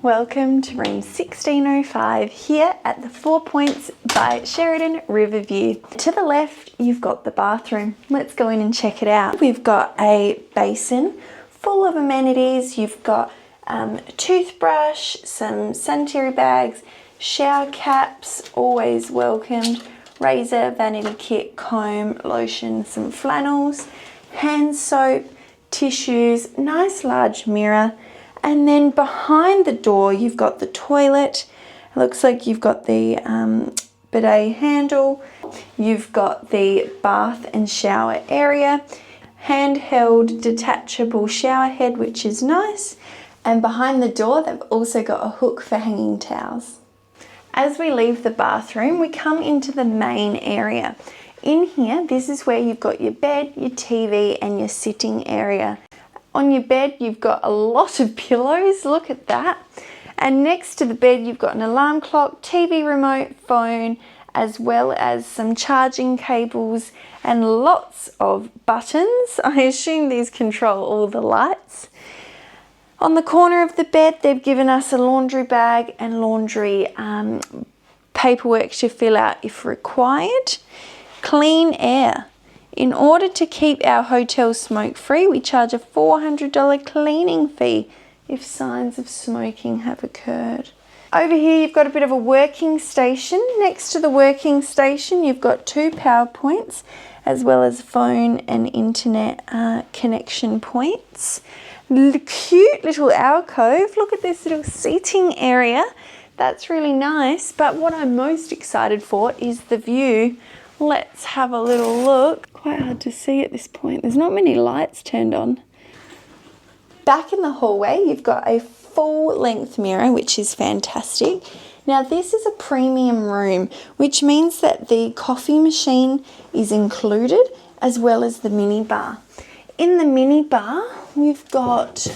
Welcome to room 1605 here at the 4 Points by Sheraton Riverview. To the left, you've got the bathroom. Let's go in and check it out. We've got a basin full of amenities. You've got a toothbrush, some sanitary bags, shower caps, always welcomed, razor, vanity kit, comb, lotion, some flannels, hand soap, tissues, nice large mirror. And then behind the door, you've got the toilet. It looks like you've got the bidet handle. You've got the bath and shower area. Handheld detachable shower head, which is nice. And behind the door, they've also got a hook for hanging towels. As we leave the bathroom, we come into the main area. In here, this is where you've got your bed, your TV, and your sitting area. On your bed, you've got a lot of pillows, look at that. And next to the bed, you've got an alarm clock, TV remote, phone, as well as some charging cables and lots of buttons. I assume these control all the lights. On the corner of the bed, they've given us a laundry bag and laundry paperwork to fill out if required. Clean air. In order to keep our hotel smoke-free, we charge a $400 cleaning fee if signs of smoking have occurred. Over here, you've got a bit of a working station. Next to the working station, you've got 2 power points, as well as phone and internet connection points. Cute little alcove. Look at this little seating area. That's really nice. But what I'm most excited for is the view. Let's have a little look. Quite hard to see at this point. There's not many lights turned on. Back in the hallway, you've got a full-length mirror, which is fantastic. Now, this is a premium room, which means that the coffee machine is included, as well as the mini bar. In the mini bar, we've got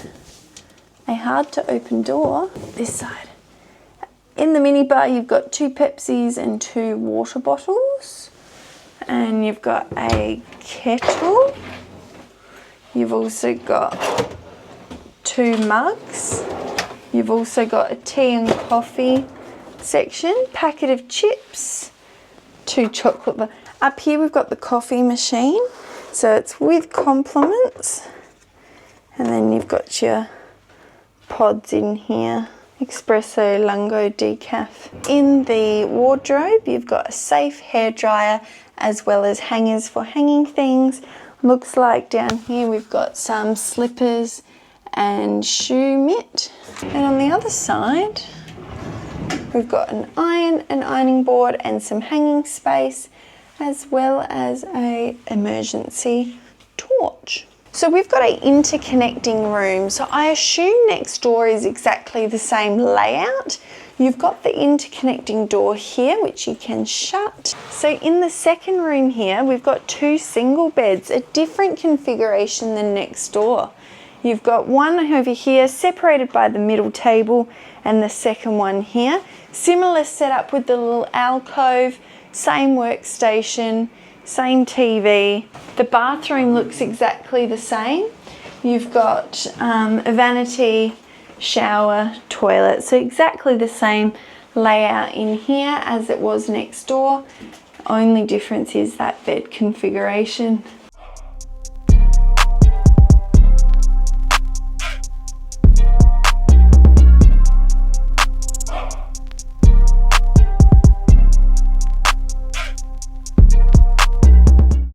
a hard-to-open door this side. In the mini bar, you've got 2 Pepsis and 2 water bottles. And you've got a kettle. You've also got 2 mugs. You've also got a tea and coffee section, packet of chips, 2 chocolate bars. Up here we've got the coffee machine, so it's with compliments. And then you've got your pods in here. Espresso, lungo, decaf. In the wardrobe, you've got a safe hairdryer, as well as hangers for hanging things. Looks like down here we've got some slippers and shoe mitt. And on the other side, we've got an ironing board and some hanging space, as well as a emergency torch. So we've got an interconnecting room. So I assume next door is exactly the same layout. You've got the interconnecting door here, which you can shut. So in the second room here, we've got 2 single beds, a different configuration than next door. You've got one over here separated by the middle table, and the second one here. Similar setup with the little alcove, same workstation, same TV. The bathroom looks exactly the same. You've got a vanity, shower, toilet, so exactly the same layout in here as it was next door. Only difference is that bed configuration.